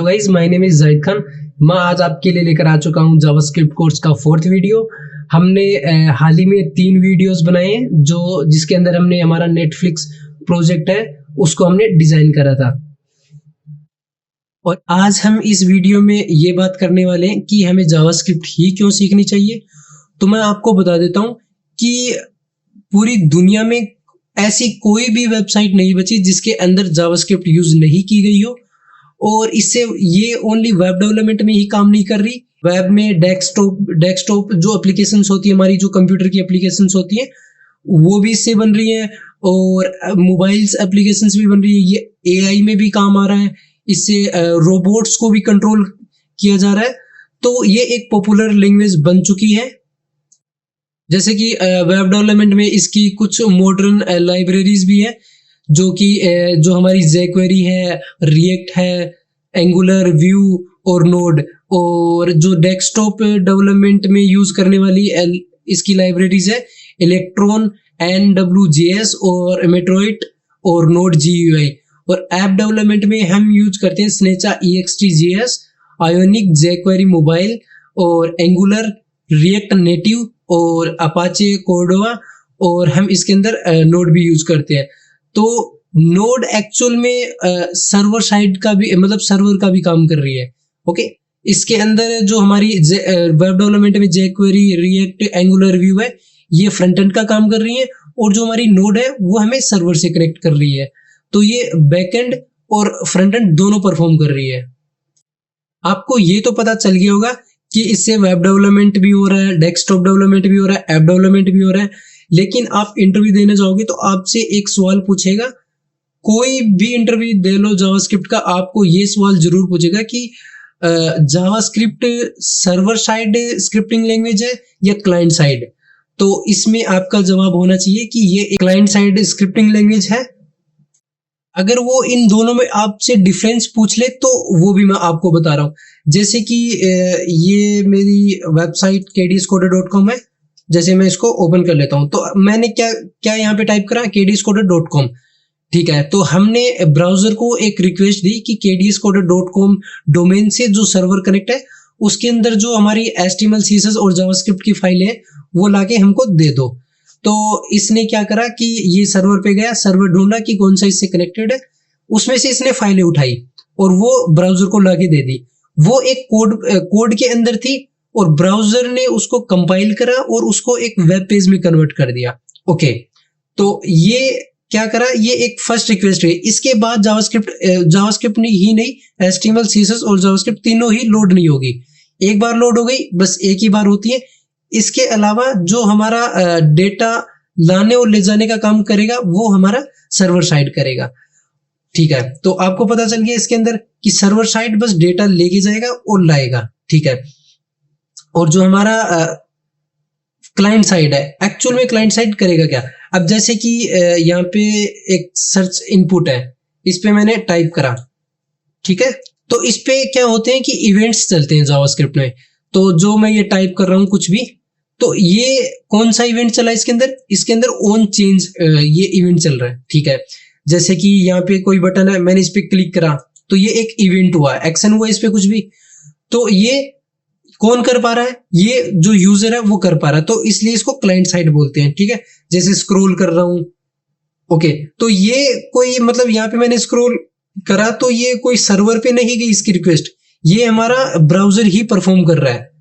Guys, my name is Zahid Khan. मैं आज आपके लिए लेकर आ चुका हूं जावास्क्रिप्ट कोर्स का 4th वीडियो। हमने हाल ही में 3 वीडियोस बनाए हैं जिसके अंदर हमने हमारा नेटफ्लिक्स प्रोजेक्ट है उसको हमने डिजाइन करा था। और आज हम इस वीडियो में ये बात करने वाले हैं कि हमें जावास्क्रिप्ट ही क्यों सीखनी चाहिए। तो मैं आपको बता देता हूं कि पूरी दुनिया में ऐसी कोई भी वेबसाइट नहीं बची जिसके अंदर जावास्क्रिप्ट यूज नहीं की गई हो। और इससे ये ओनली वेब डेवलपमेंट में ही काम नहीं कर रही। वेब में डेस्कटॉप जो एप्लीकेशंस होती है, हमारी जो कंप्यूटर की एप्लीकेशंस होती हैं वो भी इससे बन रही हैं, और मोबाइल्स एप्लीकेशंस भी बन रही है। ये एआई में भी काम आ रहा है, इससे रोबोट्स को भी कंट्रोल किया जा रहा है। तो ये एक पॉपुलर लैंग्वेज बन चुकी है। जैसे कि वेब डेवलपमेंट में इसकी कुछ मॉडर्न लाइब्रेरीज भी है जो हमारी jQuery है, रिएक्ट है, एंगुलर, व्यू और नोड। और जो डेस्कटॉप डेवलपमेंट में यूज करने वाली इसकी लाइब्रेरीज है इलेक्ट्रॉन, NWJS और मेट्रोइड और नोड GUI। और ऐप डेवलपमेंट में हम यूज करते हैं स्नेचा EXTJS, आयोनिक, jQuery मोबाइल और एंगुलर, रिएक्ट नेटिव और अपाचे कोर्डोवा। और हम इसके अंदर नोड भी यूज करते हैं। तो नोड एक्चुअल में सर्वर साइड का भी, मतलब सर्वर का भी काम कर रही है। ओके, इसके अंदर जो हमारी वेब डेवलपमेंट में jQuery, रिएक्ट, एंगुलर, व्यू है, ये फ्रंट एंड का काम कर रही है। और जो हमारी नोड है वो हमें सर्वर से कनेक्ट कर रही है। तो ये बैक एंड और फ्रंट एंड दोनों परफॉर्म कर रही है। आपको ये तो पता चल गया होगा कि इससे वेब डेवलपमेंट भी हो रहा है, डेस्कटॉप डेवलपमेंट भी हो रहा है, ऐप डेवलपमेंट भी हो रहा है। लेकिन आप इंटरव्यू देने जाओगे तो आपसे एक सवाल पूछेगा, कोई भी इंटरव्यू दे लो जावास्क्रिप्ट का, आपको ये सवाल जरूर पूछेगा कि JavaScript server side scripting language है या क्लाइंट साइड। तो इसमें आपका जवाब होना चाहिए कि ये एक क्लाइंट साइड स्क्रिप्टिंग लैंग्वेज है। अगर वो इन दोनों में आपसे डिफरेंस पूछ ले तो वो भी मैं आपको बता रहा हूँ। जैसे कि ये मेरी वेबसाइट kdscoder.com है। जैसे मैं इसको ओपन कर लेता हूँ तो मैंने क्या यहाँ पे टाइप करा, kdscoder.com। ठीक है, तो हमने ब्राउजर को एक रिक्वेस्ट दी कि kdscoder.com डोमेन से जो सर्वर कनेक्ट है उसके अंदर जो हमारी HTML, CSS और जावास्क्रिप्ट की फाइलें हैं वो लाके हमको दे दो। तो इसने क्या करा कि ये सर्वर पे गया, सर्वर ढूंढा कि कौन सा इससे कनेक्टेड है, उसमें से इसने फाइलें उठाई और वो ब्राउजर को लाके दे दी। वो एक कोड के अंदर थी और ब्राउजर ने उसको कंपाइल करा और उसको एक वेब पेज में कन्वर्ट कर दिया। ओके, तो ये क्या करा, ये एक फर्स्ट रिक्वेस्ट हुई। इसके बाद जावास्क्रिप्ट ही नहीं, HTML, CSS और जावास्क्रिप्ट तीनों ही लोड नहीं होगी। एक बार लोड हो गई, बस एक ही बार होती है। इसके अलावा जो हमारा डेटा लाने और ले जाने का काम करेगा वो हमारा सर्वर साइड करेगा। ठीक है, तो आपको पता चल गया इसके अंदर कि सर्वर साइड बस डेटा लेके जाएगा और लाएगा। ठीक है, और जो हमारा क्लाइंट साइड है, एक्चुअल में क्लाइंट साइड करेगा क्या। अब जैसे कि यहाँ पे एक सर्च इनपुट है, इस पे मैंने टाइप करा। ठीक है, तो इस पे क्या होते हैं कि इवेंट्स चलते हैं जावास्क्रिप्ट में। तो जो मैं ये टाइप कर रहा हूँ कुछ भी, तो ये कौन सा इवेंट चला इसके अंदर ऑन चेंज ये इवेंट चल रहा है। ठीक है, जैसे कि यहाँ पे कोई बटन है, मैंने इस पे क्लिक करा तो ये एक इवेंट हुआ, एक्शन हुआ इस पे कुछ भी। तो ये कौन कर पा रहा है, ये जो यूजर है वो कर पा रहा है, तो इसलिए इसको क्लाइंट साइड बोलते हैं। ठीक है, जैसे स्क्रॉल कर रहा हूं। ओके, तो ये कोई, मतलब यहाँ पे मैंने स्क्रॉल करा तो ये कोई सर्वर पे नहीं गई इसकी रिक्वेस्ट, ये हमारा ब्राउजर ही परफॉर्म कर रहा है।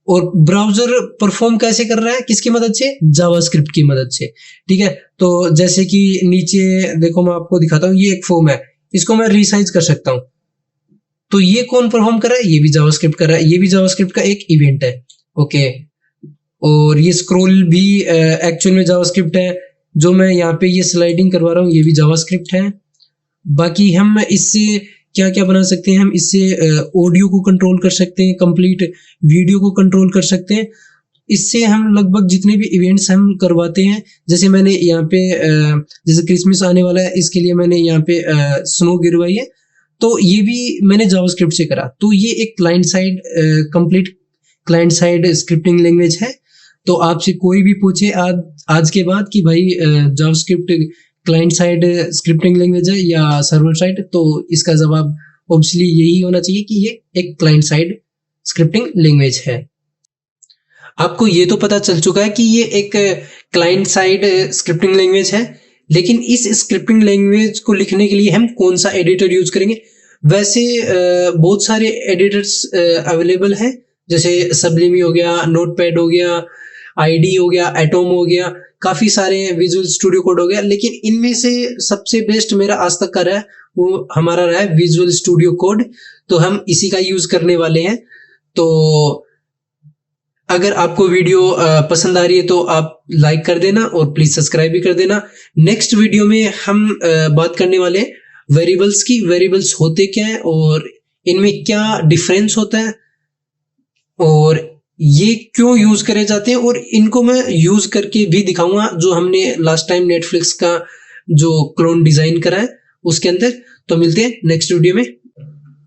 और ब्राउजर परफॉर्म कैसे कर रहा है, किसकी मदद से, जावास्क्रिप्ट की मदद से। ठीक है, तो जैसे कि नीचे देखो, मैं आपको दिखाता हूँ, ये एक फॉर्म है, इसको मैं रीसाइज कर सकता हूँ। तो ये कौन परफॉर्म कर रहा है, ये भी जावास्क्रिप्ट कर रहा है, ये भी जावास्क्रिप्ट का एक इवेंट है। ओके, और ये स्क्रॉल भी एक्चुअल में जावास्क्रिप्ट है। जो मैं यहाँ पे ये स्लाइडिंग करवा रहा हूँ ये भी जावास्क्रिप्ट है। बाकी हम इससे क्या क्या बना सकते हैं, हम इससे ऑडियो को कंट्रोल कर सकते हैं, कंप्लीट वीडियो को कंट्रोल कर सकते हैं। इससे हम लगभग जितने भी इवेंट्स हम करवाते हैं, जैसे मैंने यहाँ पे जैसे क्रिसमस आने वाला है, इसके लिए मैंने यहाँ पे स्नो गिरवाई है, तो ये भी मैंने जावास्क्रिप्ट से करा। तो ये एक client side, complete client side scripting language है। तो आपसे कोई भी पूछे आज के बाद कि भाई JavaScript client side scripting language है या सर्वर साइड, तो इसका जवाब ऑब्वियसली यही होना चाहिए कि ये एक क्लाइंट साइड स्क्रिप्टिंग लैंग्वेज है। आपको ये तो पता चल चुका है कि ये एक क्लाइंट साइड स्क्रिप्टिंग लैंग्वेज है, लेकिन इस स्क्रिप्टिंग लैंग्वेज को लिखने के लिए हम कौन सा एडिटर यूज करेंगे। वैसे बहुत सारे एडिटर्स अवेलेबल हैं, जैसे सब्लिमी हो गया, नोटपैड हो गया, आईडी हो गया, एटोम हो गया, काफी सारे विजुअल स्टूडियो कोड हो गया, लेकिन इनमें से सबसे बेस्ट मेरा आज तक का रहा है वो हमारा रहा है विजुअल स्टूडियो कोड। तो हम इसी का यूज करने वाले हैं। तो अगर आपको वीडियो पसंद आ रही है तो आप लाइक कर देना और प्लीज सब्सक्राइब भी कर देना। नेक्स्ट वीडियो में हम बात करने वाले हैं वेरिएबल्स की। वेरिएबल्स होते क्या है और इनमें क्या डिफरेंस होता है और ये क्यों यूज करे जाते हैं, और इनको मैं यूज करके भी दिखाऊंगा जो हमने लास्ट टाइम नेटफ्लिक्स का जो क्लोन डिजाइन करा है उसके अंदर। तो मिलते हैं नेक्स्ट वीडियो में।